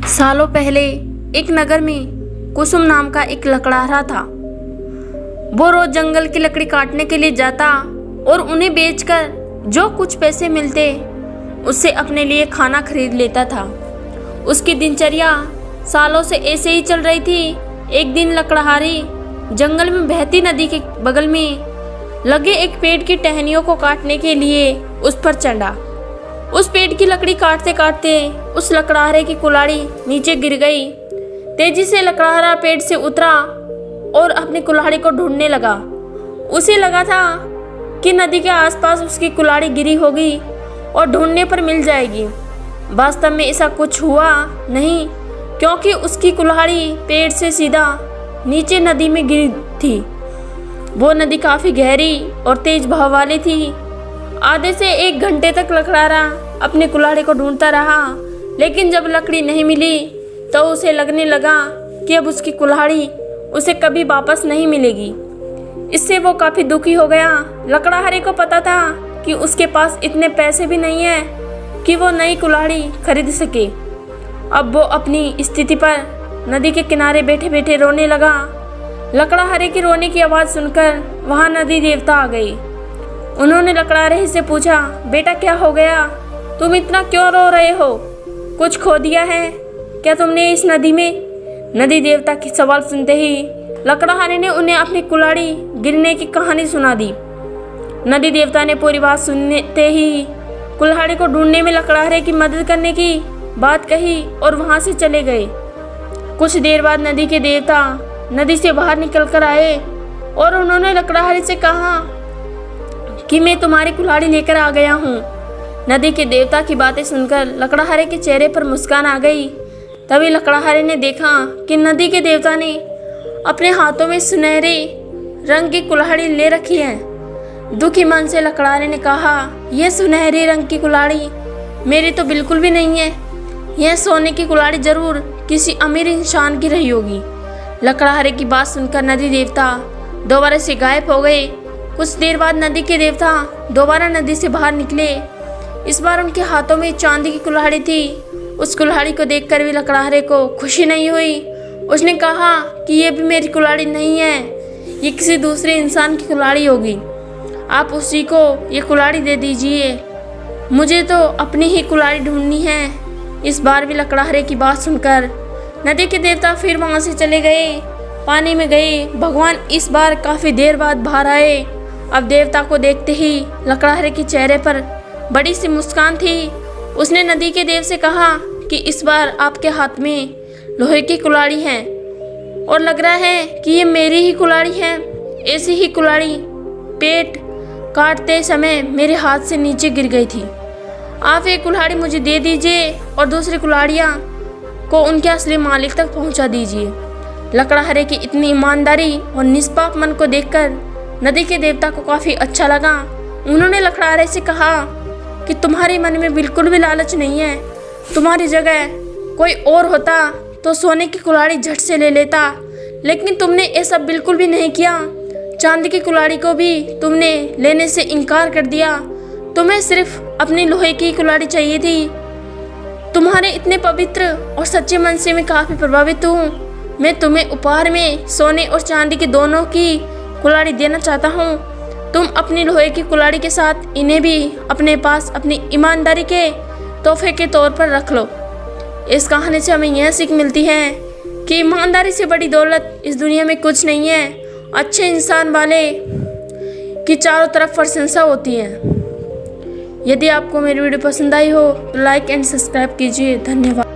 सालों पहले एक नगर में कुसुम नाम का एक लकड़हारा था। वो रोज जंगल की लकड़ी काटने के लिए जाता और उन्हें बेचकर जो कुछ पैसे मिलते उससे अपने लिए खाना खरीद लेता था। उसकी दिनचर्या सालों से ऐसे ही चल रही थी। एक दिन लकड़हारी जंगल में बहती नदी के बगल में लगे एक पेड़ की टहनियों को काटने के लिए उस पर चढ़ा। उस पेड़ की लकड़ी काटते काटते उस लकड़हारे की कुल्हाड़ी नीचे गिर गई। तेजी से लकड़हारा पेड़ से उतरा और अपनी कुल्हाड़ी को ढूंढने लगा। उसे लगा था कि नदी के आसपास उसकी कुल्हाड़ी गिरी होगी और ढूंढने पर मिल जाएगी। वास्तव में ऐसा कुछ हुआ नहीं, क्योंकि उसकी कुल्हाड़ी पेड़ से सीधा नीचे नदी में गिरी थी। वो नदी काफ़ी गहरी और तेज बहाव वाली थी। आधे से 1 घंटे तक लकड़हारा अपनी कुल्हाड़ी को ढूंढता रहा, लेकिन जब लकड़ी नहीं मिली तो उसे लगने लगा कि अब उसकी कुल्हाड़ी उसे कभी वापस नहीं मिलेगी। इससे वो काफ़ी दुखी हो गया। लकड़हारे को पता था कि उसके पास इतने पैसे भी नहीं हैं कि वो नई कुल्हाड़ी खरीद सके। अब वो अपनी स्थिति पर नदी के किनारे बैठे बैठे रोने लगा। लकड़हारे की रोने की आवाज़ सुनकर वहाँ नदी देवता आ गए। उन्होंने लकड़हारे से पूछा, बेटा क्या हो गया? तुम इतना क्यों रो रहे हो? कुछ खो दिया है क्या तुमने इस नदी में? नदी देवता की सवाल सुनते ही लकड़हारे ने उन्हें अपनी कुल्हाड़ी गिरने की कहानी सुना दी। नदी देवता ने पूरी बात सुनते ही कुल्हाड़ी को ढूंढने में लकड़हारे की मदद करने की बात कही और वहां से चले गए। कुछ देर बाद नदी के देवता नदी से बाहर निकल कर आए और उन्होंने लकड़हारे से कहा कि मैं तुम्हारी कुल्हाड़ी लेकर आ गया हूँ। नदी के देवता की बातें सुनकर लकड़हारे के चेहरे पर मुस्कान आ गई। तभी लकड़हारे ने देखा कि नदी के देवता ने अपने हाथों में सुनहरे रंग की कुल्हाड़ी ले रखी है। दुखी मन से लकड़हारे ने कहा, यह सुनहरे रंग की कुल्हाड़ी मेरी तो बिल्कुल भी नहीं है। यह सोने की कुल्हाड़ी जरूर किसी अमीर इंसान की रही होगी। लकड़हारे की बात सुनकर नदी देवता दोबारा से गायब हो गए। कुछ देर बाद नदी के देवता दोबारा नदी से बाहर निकले। इस बार उनके हाथों में चांदी की कुल्हाड़ी थी। उस कुल्हाड़ी को देखकर भी लकड़हारे को खुशी नहीं हुई। उसने कहा कि ये भी मेरी कुल्हाड़ी नहीं है, ये किसी दूसरे इंसान की कुल्हाड़ी होगी। आप उसी को ये कुल्हाड़ी दे दीजिए, मुझे तो अपनी ही कुल्हाड़ी ढूंढनी है। इस बार भी लकड़हारे की बात सुनकर नदी के देवता फिर वहाँ से चले गए, पानी में गए। भगवान इस बार काफ़ी देर बाद बाहर आए। अब देवता को देखते ही लकड़हारे के चेहरे पर बड़ी सी मुस्कान थी। उसने नदी के देव से कहा कि इस बार आपके हाथ में लोहे की कुल्हाड़ी है और लग रहा है कि ये मेरी ही कुल्हाड़ी है। ऐसी ही कुल्हाड़ी पेट काटते समय मेरे हाथ से नीचे गिर गई थी। आप ये कुल्हाड़ी मुझे दे दीजिए और दूसरी कुल्हाड़ियाँ को उनके असली मालिक तक पहुँचा दीजिए। लकड़हारे की इतनी ईमानदारी और निष्पाप मन को देखकर नदी के देवता को काफ़ी अच्छा लगा। उन्होंने लकड़हारे से कहा कि तुम्हारे मन में बिल्कुल भी लालच नहीं है। तुम्हारी जगह कोई और होता तो सोने की कुल्हाड़ी झट से ले लेता, लेकिन तुमने ऐसा बिल्कुल भी नहीं किया। चांदी की कुल्हाड़ी को भी तुमने लेने से इनकार कर दिया। तुम्हें सिर्फ अपनी लोहे की कुल्हाड़ी चाहिए थी। तुम्हारे इतने पवित्र और सच्चे मन से मैं काफ़ी प्रभावित हूँ। मैं तुम्हें उपहार में सोने और चांदी की दोनों की कुल्हाड़ी देना चाहता हूँ। तुम अपनी लोहे की कुल्हाड़ी के साथ इन्हें भी अपने पास अपनी ईमानदारी के तोहफे के तौर पर रख लो। इस कहानी से हमें यह सीख मिलती है कि ईमानदारी से बड़ी दौलत इस दुनिया में कुछ नहीं है। अच्छे इंसान वाले की चारों तरफ प्रशंसा होती है। यदि आपको मेरी वीडियो पसंद आई हो तो लाइक एंड सब्सक्राइब कीजिए। धन्यवाद।